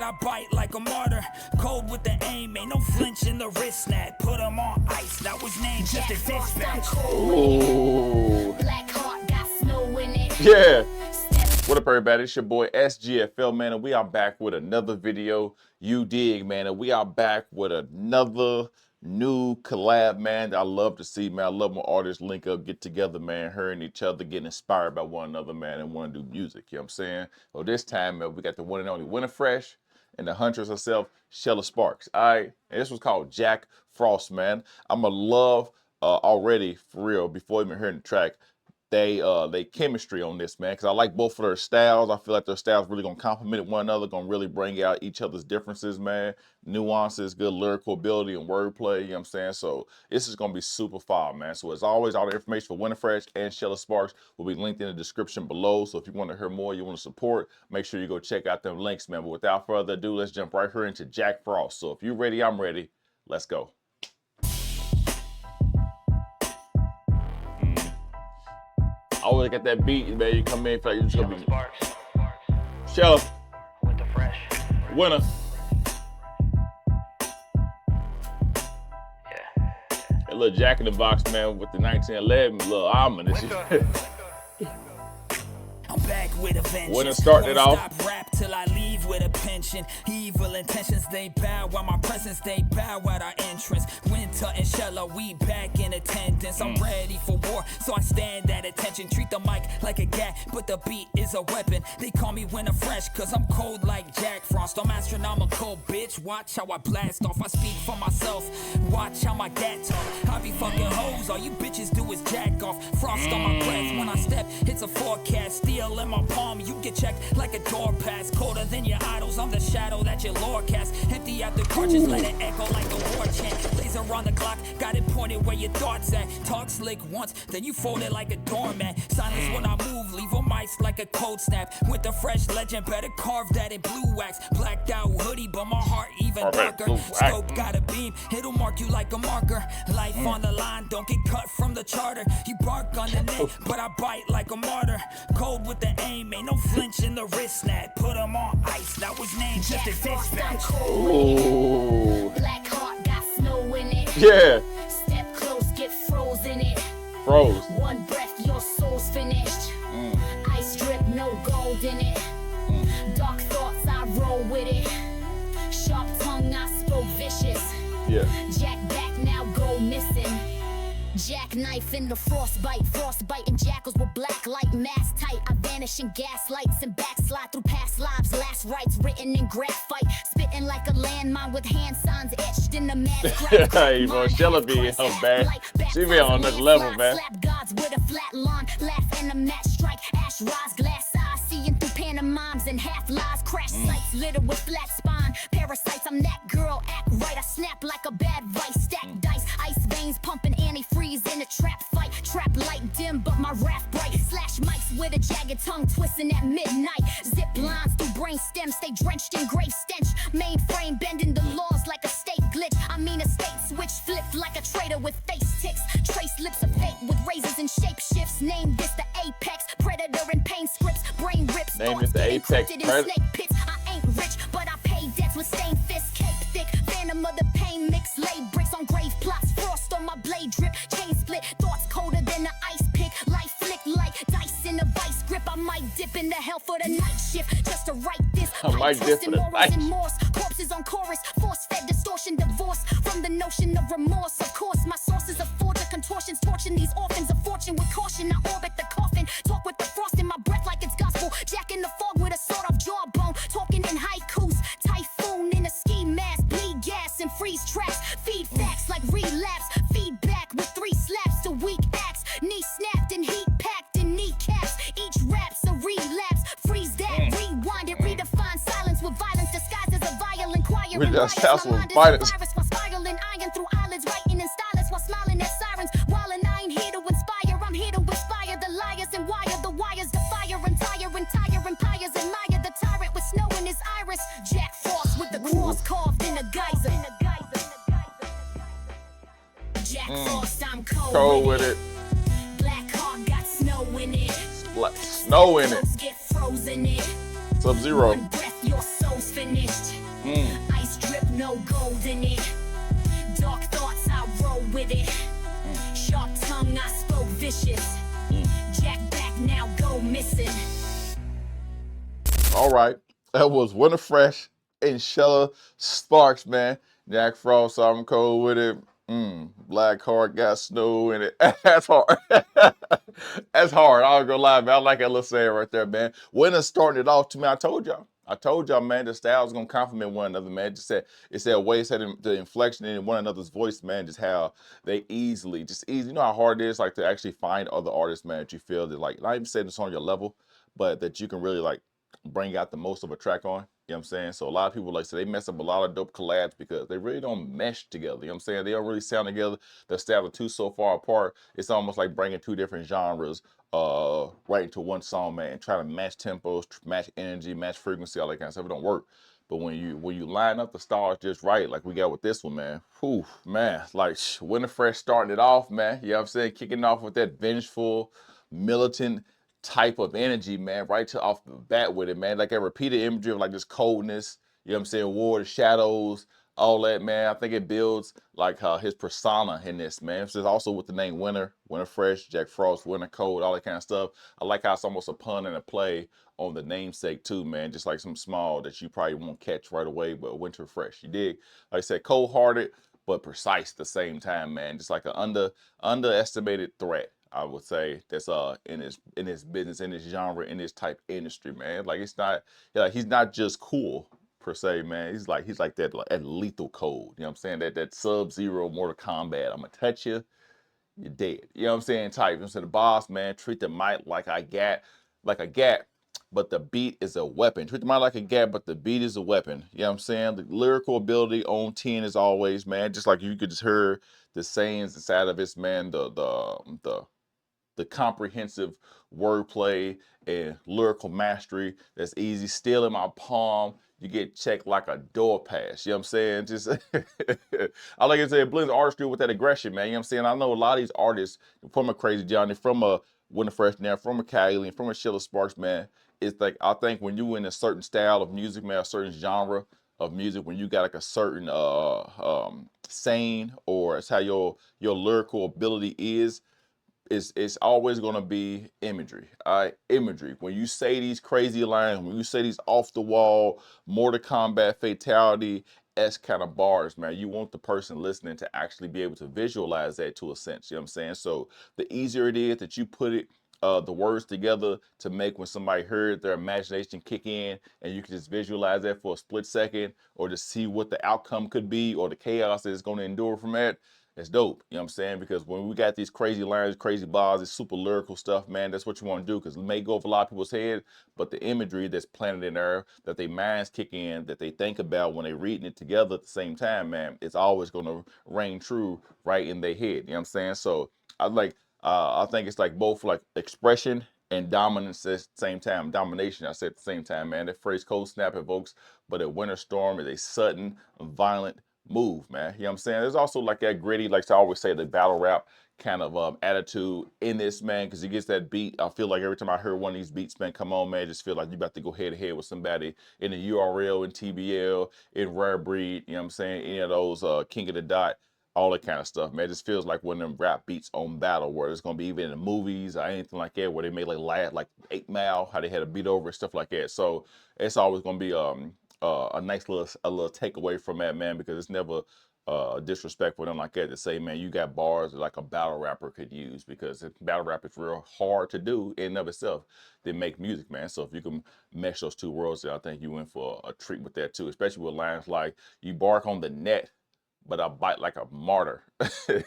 but I bite like a martyr. Cold with the aim, ain't no flinch in the wrist snap. Put him on ice, that was named just a dispatch. Ooh. Black heart got snow in it. Yeah. What up, everybody? It's your boy SGFL, man, and we are back with another video. You dig, man, and we are back with another new collab, man. I love to see, man. I love when artists link up, get together, man, hearing each other, getting inspired by one another, man, and want to do music. You know what I'm saying? Well, this time, man, we got the one and only Wintafresh and the huntress herself, Xhela SparX. All right, and this was called Jack Frost, man. I'm a love already, for real, before even hearing the track. They chemistry on this, man, because I like both of their styles. I feel like their styles really gonna complement one another, gonna really bring out each other's differences, man. Nuances, good lyrical ability and wordplay, you know what I'm saying? So this is gonna be super fire, man. So as always, all the information for Wintafresh and Xhela SparX will be linked in the description below. So if you want to hear more, you want to support, make sure you go check out them links, man. But without further ado, let's jump right here into Jack Frost. So if you're ready, I'm ready. Let's go. I always got that beat, man. You come in, feel like you're just gonna be SparX. Xhela. Wintafresh. Winner. Yeah. That little Jack in the Box, man, with the 1911 little ominous. I'm back with a vengeance. When it started off. Stop rap till I leave with a pension. Evil intentions, they bow while my presence, they bow at our entrance. Winter and Xhela, we back in attendance. I'm ready for war, so I stand at attention. Treat the mic like a gat, but the beat is a weapon. They call me Wintafresh, cause I'm cold like Jack Frost. I'm astronomical, bitch. Watch how I blast off. I speak for myself. Watch how my gat talk. I be fucking hoes. All you bitches do is jack off. Frost on my breath when I step. It's a forecast. Steel in my palm, you get checked like a door pass. Colder than your idols, I'm the shadow that your lore cast. Empty out the cartridge, let it echo like a war chant. Laser on the clock, got it pointed where your thoughts at. Talk slick once, then you fold it like a doormat. Silence when I move, leave them ice like a cold snap. Wintafresh legend, better carve that in blue wax. Blacked out hoodie, but my heart even darker. Scope got a beam, it'll mark you like a marker. Life on the line, don't get cut from the charter. You bark on the neck, but I bite like a martyr. Cold with the aim, ain't no flinch in the wrist snap. Put him on ice, that was named just a dispatch. Ooh. Black heart got snow in it. Yeah. Step close, get frozen it. Froze. One breath, your soul's finished. Ice drip, no gold in it. Dark thoughts, I roll with it. Sharp tongue, I spoke vicious. Yeah. Jack back, now go missing. Jackknife in the frostbite and jackals with black light, mask tight. I vanish in gaslights and backslide through past lives. Last rites written in graphite, spitting like a landmine with hand signs etched in the mask. Hey, bro, Xhela be on bad. She be on this level, man. Slap gods with a flat lawn, laugh and a match strike. Ash rise, glass eyes, seeing through pantomimes and half lies. Crash sites littered with flat spine. Parasites, I'm that girl, act right. I snap like a bad vice, stack dice, ice veins pumping antifreeze in a trap fight. Trap light dim, but my wrath bright. Slash mics with a jagged tongue twisting at midnight. Zip lines through brain stems, stay drenched in gray stench. Mainframe bending the laws like a state glitch. I mean a state switch flipped like a traitor with face ticks. Trace lips of fate with razors and shape shifts. Name this the apex predator and pain scripts. Brain rips. Name this the apex predator. Snake pits. I ain't rich, but I pay debts with stained fists. Cape thick, phantom of the pain mix. Lay bricks on grave plots. Frost on my blade drip. Chain split. Thoughts colder than an ice pick. Life flick like dice in a vice grip. I might dip into hell for the night shift just to write this. I might dip in the night. Corpses on chorus. Force fed distortion. Divorce from the notion of remorse. Of course, my sources of forger contortions. Torching these orphans of fortune with caution. I orbit the coffin. Talk with the frost in my breath like it's gospel. Jack in the fog with a sort of jawbone. Talking in haikus. Typhoon in a ski mask. Bleed gas and freeze tracks. Feed facts like relapse. Feedback with 3 slaps to weak acts. Knee snapped and heat packed in kneecaps. Each rap's a relapse. Freeze that, rewind it, redefine silence with violence disguised as a violent choir. While spiraling iron through eyelids, writing in stylus while smiling at sirens. While I ain't here to inspire, I'm here to inspire the liars and wire the wires. The fire and tire empires admire the tyrant with snow in his iris. Jack Frost with the cross carved in a geyser. Jack Frost, I'm cold with it. Black heart got snow in it. Snow in it. Get frozen it. Sub-Zero. One breath, your soul's finished. no gold in it. Dark thoughts, I roll with it. Sharp tongue, I spoke vicious. Jack back, now go missing. All right, that was Wintafresh and Xhela SparX, man. Jack Frost, I'm cold with it. Black Heart got snow in it. That's hard. That's hard. I was gonna lie, man. I like that little saying right there, man. Winter starting it off to me. I told y'all, man. The styles gonna compliment one another, man. It's that way, the inflection in one another's voice, man. Just how they easy. You know how hard it is, like to actually find other artists, man. That you feel that like not even saying it's on your level, but that you can really like bring out the most of a track on. You know what I'm saying? So a lot of people, like, so they mess up a lot of dope collabs because they really don't mesh together. You know what I'm saying? They don't really sound together. The styles are too so far apart. It's almost like bringing two different genres right into one song, man. Trying to match tempos, match energy, match frequency, all that kind of stuff. It don't work. But when you line up the stars just right, like we got with this one, man. Whew, man. Like Wintafresh starting it off, man. You know what I'm saying? Kicking off with that vengeful, militant type of energy, man, right to off the bat with it, man. Like a repeated imagery of like this coldness, you know what I'm saying, war, the shadows, all that, man. I think it builds like his persona in this, man. It's just also with the name Wintafresh, Jack Frost, Winter Cold, all that kind of stuff. I like how it's almost a pun and a play on the namesake too, man. Just like some small that you probably won't catch right away, but Wintafresh, you dig? Like I said, cold-hearted, but precise at the same time, man. Just like an underestimated threat, I would say, that's in his business, in his genre, in his type industry, man. Like it's not, like he's not just cool per se, man. He's like that lethal code. You know what I'm saying? That Sub-Zero Mortal Kombat. I'm gonna touch you, you're dead. You know what I'm saying? Type. I'm saying the boss, man. Treat the mic like a gat, but the beat is a weapon. Treat the mic like a gat, but the beat is a weapon. You know what I'm saying? The lyrical ability on 10 as always, man. Just like you could just hear the sayings inside of this, man. The comprehensive wordplay and lyrical mastery that's easy, still in my palm. You get checked like a door pass. You know what I'm saying? Just I like to say it blends artistry with that aggression, man. You know what I'm saying? I know a lot of these artists from a Crazy Johnny, from a Wintafresh now, from a Cali, and from a Xhela SparX, man. It's like I think when you in a certain style of music, man, a certain genre of music, when you got like a certain saying, or it's how your lyrical ability is, it's always going to be imagery. All right, imagery. When you say these crazy lines, when you say these off the wall Mortal Kombat fatality-esque kind of bars, man, you want the person listening to actually be able to visualize that to a sense. You know what I'm saying? So the easier it is that you put it, the words together, to make when somebody heard their imagination kick in, and you can just visualize that for a split second, or just see what the outcome could be, or the chaos that it's going to endure from that. It's dope, you know what I'm saying? Because when we got these crazy lines, crazy bars, this super lyrical stuff, man, that's what you want to do, because it may go over a lot of people's head, but the imagery that's planted in there, that their minds kick in, that they think about when they're reading it together at the same time, man, it's always going to ring true right in their head, you know what I'm saying? So I think it's like both like expression and dominance at the same time. Domination, I said at the same time, man. That phrase cold snap evokes, but a winter storm is a sudden, violent move, man. You know what I'm saying? There's also like that gritty, like I always say, the battle rap kind of attitude in this, man, because it gets that beat. I feel like every time I hear one of these beats, man, come on, man, I just feel like you about to go head to head with somebody in the URL, in TBL, in Rare Breed, you know what I'm saying? Any of those King of the Dot, all that kind of stuff, man. It just feels like one of them rap beats on battle, where it's gonna be even in the movies or anything like that, where they made like 8 Mile, how they had a beat over and stuff like that. So it's always gonna be a nice little takeaway from that, man, because it's never disrespectful them like that to say, man, you got bars that like a battle rapper could use, because battle rap is real hard to do in and of itself. They make music, man. So if you can mesh those two worlds, I think you in for a treat with that too, especially with lines like, you bark on the net, but I bite like a martyr. Every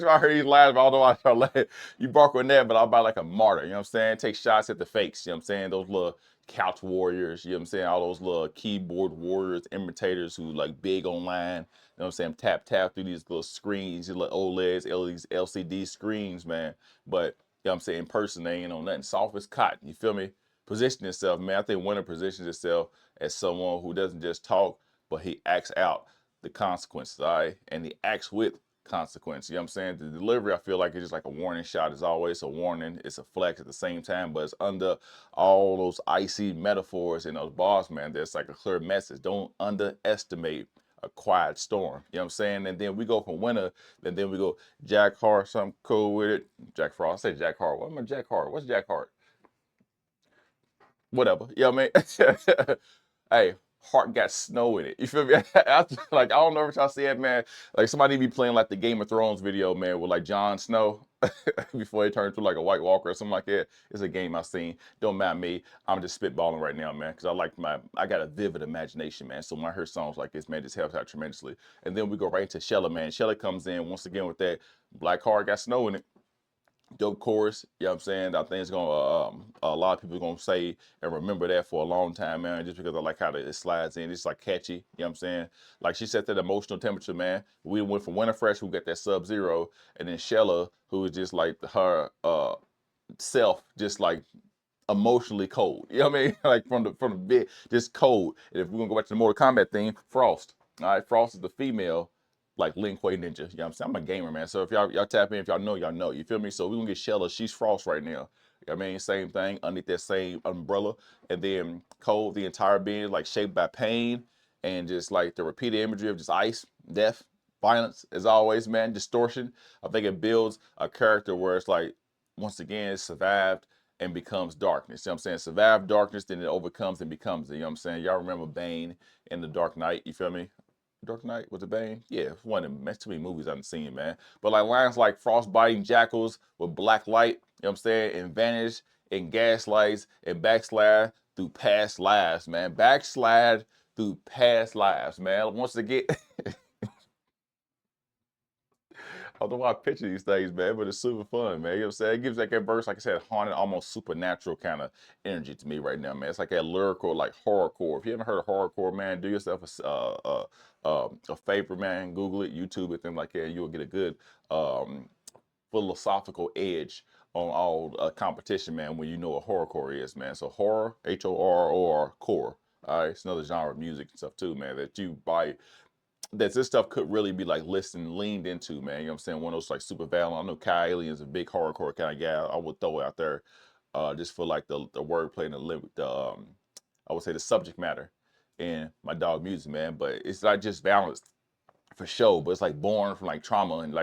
time I hear these lines, although I start laughing, you bark on that, but I bite like a martyr. You know what I'm saying? Take shots at the fakes. You know what I'm saying? Those little couch warriors. You know what I'm saying? All those little keyboard warriors, imitators who like big online. You know what I'm saying? Tap through these little screens, these little OLEDs, LCD screens, man. But you know what I'm saying? In person, they ain't on nothing. Soft as cotton. You feel me? Position itself, man. I think Winter positions itself as someone who doesn't just talk, but he acts out the consequences, all right? And he acts with consequence. You know what I'm saying? The delivery, I feel like it's just like a warning shot. It's always a warning. It's a flex at the same time, but it's under all those icy metaphors and those bars, man. There's like a clear message. Don't underestimate a quiet storm. You know what I'm saying? And then we go from winter, and then we go Jack Hart, something cool with it. Jack Frost. I say Jack Hart. What am I Jack Hart? What's Jack Hart? Whatever. You know what I mean? Hey, Heart got snow in it. You feel me? Like, I don't know if y'all see it, man. Like, somebody be playing like the Game of Thrones video, man, with like Jon Snow before he turned to like a White Walker or something like that. It's a game I've seen. Don't mind me. I'm just spitballing right now, man, because I got a vivid imagination, man. So when I hear songs like this, man, this helps out tremendously. And then we go right into Xhela, man. Xhela comes in once again with that Black Heart got snow in it. Dope chorus, you know what I'm saying? I think it's gonna a lot of people are gonna say and remember that for a long time, man, just because I like how it slides in. It's like catchy, you know what I'm saying? Like she set that emotional temperature, man. We went from Wintafresh, who got that Sub-Zero, and then Xhela, who is just like her self, just like emotionally cold. You know what I mean? Like from the bit, just cold. And if we're gonna go back to the Mortal Kombat theme, Frost. All right, Frost is the female, like Lin Kuei Ninja. You know what I'm saying? I'm a gamer, man. So if y'all tap in, if y'all know, y'all know. You feel me? So we're gonna get Xhela. She's Frost right now. You know what I mean? Same thing, underneath that same umbrella. And then cold, the entire being like shaped by pain and just like the repeated imagery of just ice, death, violence, as always, man, distortion. I think it builds a character where it's like, once again, it's survived and becomes darkness. You know what I'm saying? Survive darkness, then it overcomes and becomes it. You know what I'm saying? Y'all remember Bane in The Dark Knight, you feel me? Dark Knight, was it Bane? Yeah, one of them. That's too many movies I haven't seen, man. But like lines like frostbiting jackals with black light, you know what I'm saying? And vanish and gaslights and backslide through past lives, man. Backslide through past lives, man. Once again, I don't know why I picture these things, man, but it's super fun, man. You know what I'm saying? It gives like that verse, like I said, haunted, almost supernatural kind of energy to me right now, man. It's like that lyrical, like horrorcore. If you haven't heard of horrorcore, man, do yourself a favor, man. Google it, YouTube it, things like that. You'll get a good philosophical edge on all competition, man, when you know what horrorcore is, man. So horror, H-O-R-R, core. All right, it's another genre of music and stuff too, man, that you buy that this stuff could really be like listened, leaned into, man. You know what I'm saying? One of those like super valid. I know Kai Alien's a big horrorcore kind of guy. I would throw it out there just for like the wordplay and I would say the subject matter in my dog music, man. But it's not just balanced for show, but it's like born from like trauma and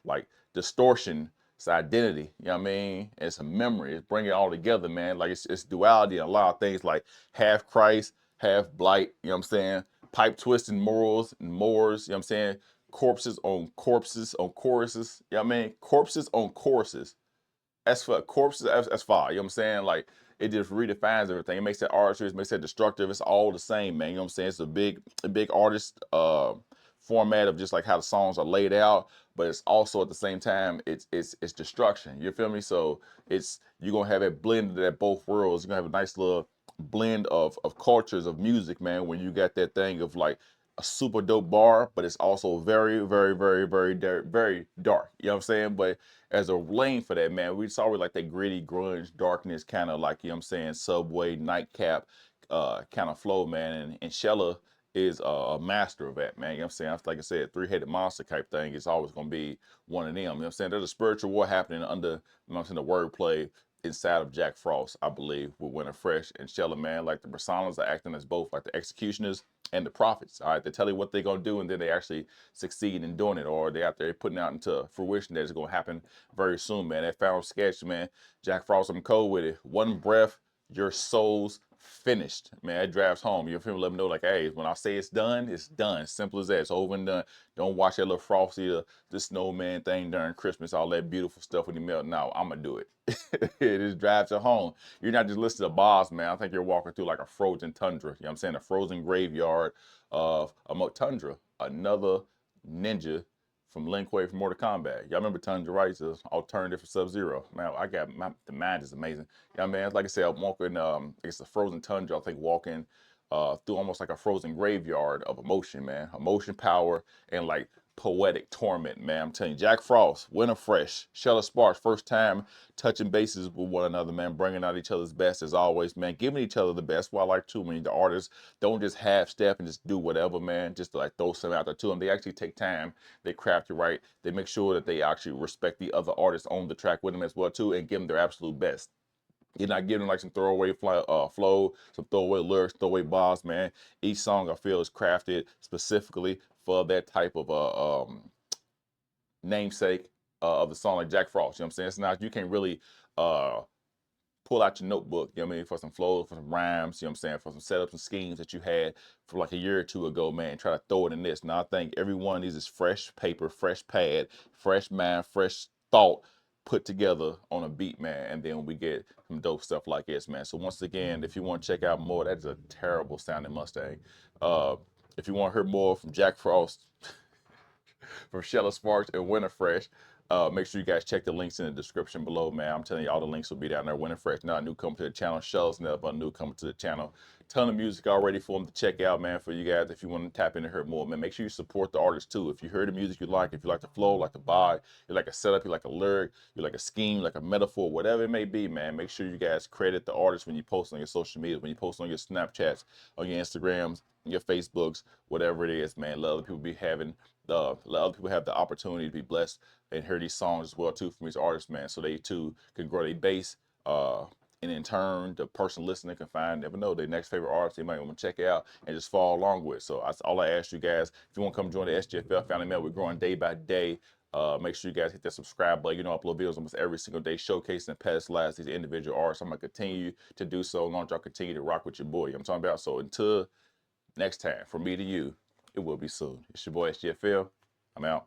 like distortion. It's identity, you know what I mean? And it's a memory. It's bringing it all together, man. Like it's duality and a lot of things like half Christ, half blight, you know what I'm saying? Pipe twisting morals and mores, you know what I'm saying? Corpses on choruses, you know what I mean? Corpses on choruses. That's for corpses, that's fire, you know what I'm saying? Like, it just redefines everything. It makes that artistry, it makes that destructive. It's all the same, man. You know what I'm saying? It's a big artist format of just like how the songs are laid out, but it's also at the same time, it's destruction. You feel me? So you're gonna have it blended at both worlds. You're gonna have a nice little blend of cultures of music, man, when you got that thing of like a super dope bar, but it's also very, very, very, very, very dark. You know what I'm saying? But as a lane for that, man, we saw like that gritty grunge darkness kind of like, you know what I'm saying, subway nightcap kind of flow, man. And Xhela is a master of that, man. You know what I'm saying? Like I said, three-headed monster type thing. It's always gonna be one of them. You know what I'm saying? There's a spiritual war happening under, you know what I'm saying, the wordplay inside of Jack Frost, I believe, with Wintafresh and Xhela, man. Like the personas are acting as both like the executioners and the prophets. All right, they tell you what they're gonna do, and then they actually succeed in doing it, or they out there putting out into fruition that is gonna happen very soon, man. That final sketch, man. Jack Frost, I'm cold with it. One breath, your soul's finished, man. It drives home. You feel me? Let me know, like, hey, when I say it's done, it's done. Simple as that. It's over and done. Don't watch that little Frosty, the snowman thing during Christmas, all that beautiful stuff when you melt. No, I'm gonna do it. It just drives it home. You're not just listening to Boss, man. I think you're walking through like a frozen tundra. You know what I'm saying? A frozen graveyard of a tundra. Another ninja from Lin Kuei from Mortal Kombat. Y'all remember Tundra, right? It's an alternative for Sub-Zero. Man, the mind is amazing. Yeah, man, like I said, I'm walking, it's a frozen tundra, I think walking through almost like a frozen graveyard of emotion, man. Emotion, power, and like poetic torment, man. I'm telling you, Jack Frost, Wintafresh, Xhela SparX, first time touching bases with one another, man, bringing out each other's best as always, man, giving each other the best. What I like too, when the artists don't just half-step and just do whatever, man, just to like throw something out there to them. They actually take time, they craft it right, they make sure that they actually respect the other artists on the track with them as well too, and give them their absolute best. You're not giving like some throwaway flow, some throwaway lyrics, throwaway bars, man. Each song I feel is crafted specifically for that type of namesake of the song, like Jack Frost. You know what I'm saying? It's not, you can't really pull out your notebook, you know what I mean, for some flows, for some rhymes, you know what I'm saying, for some setups and schemes that you had for like a year or two ago, man. Try to throw it in this. Now I think every one of these is fresh paper, fresh pad, fresh mind, fresh thought put together on a beat, man, and then we get some dope stuff like this, man. So once again, if you want to check out more, that's a terrible sounding Mustang. If you want to hear more from Jack Frost, from Xhela SparX and Wintafresh, make sure you guys check the links in the description below, man. I'm telling you, all the links will be down there. Wintafresh, not a newcomer to the channel. Xhela's never a newcomer to the channel. Ton of music already for them to check out, man, for you guys. If you want to tap in and hear more, man, make sure you support the artist too. If you hear the music you like, if you like the flow, like the vibe, you like a setup, you like a lyric, you like a scheme, like a metaphor, whatever it may be, man, make sure you guys credit the artist when you post on your social media, when you post on your Snapchats, on your Instagrams, your Facebooks, whatever it is, man. Let other people be having let other people have the opportunity to be blessed and hear these songs as well too from these artists, man, so they too can grow their base, and in turn the person listening can find, never know, their next favorite artist they might want to check out and just follow along with. So that's all I ask you guys. If you want to come join the SGFL family, man, we're growing day by day. Make sure you guys hit that subscribe button. You know, I upload videos almost every single day showcasing and pedestalize these individual artists. I'm gonna continue to do so as long as y'all continue to rock with your boy. You know what I'm talking about? So until next time, from me to you, it will be soon. It's your boy SGFL. I'm out.